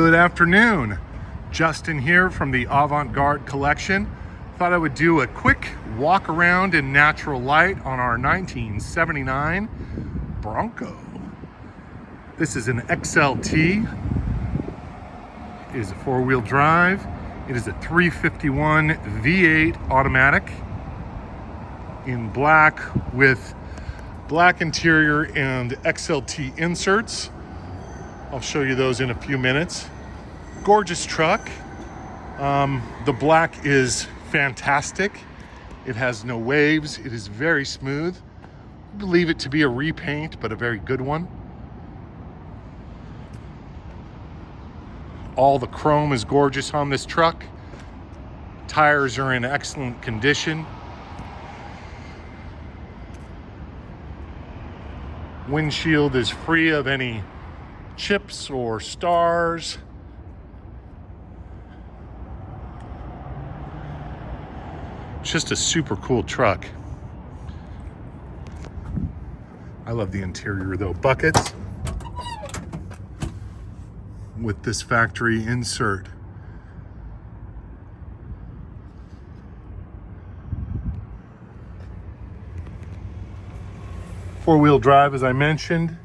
Good afternoon. Justin here from the Avant-Garde Collection. Thought I would do a quick walk around in natural light on our 1979 Bronco. This is an XLT. It is a four-wheel drive. It is a 351 V8 automatic in black with black interior and XLT inserts. I'll show you those in a few minutes. Gorgeous truck. The black is fantastic. It has no waves. It is very smooth. I believe it to be a repaint, but a very good one. All the chrome is gorgeous on this truck. Tires are in excellent condition. Windshield is free of any chips or stars. It's just a super cool truck. I love the interior though. Buckets with this factory insert. Four-wheel drive, as I mentioned.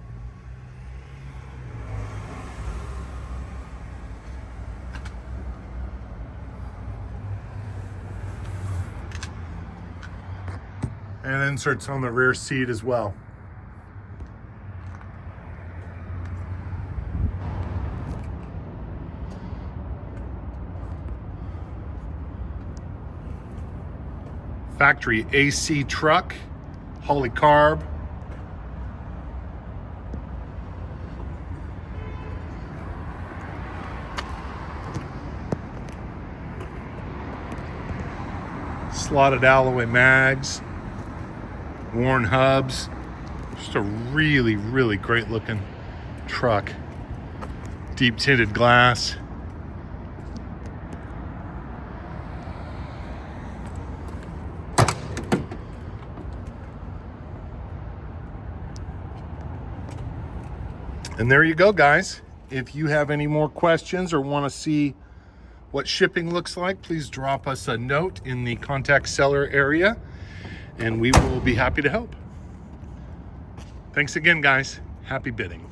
And inserts on the rear seat as well. Factory AC truck, polycarb. Slotted alloy mags. Worn hubs. Just a really, really great looking truck. Deep tinted glass. And there you go, guys. If you have any more questions or want to see what shipping looks like, please drop us a note in the contact seller area, and we will be happy to help. Thanks again, guys. Happy bidding.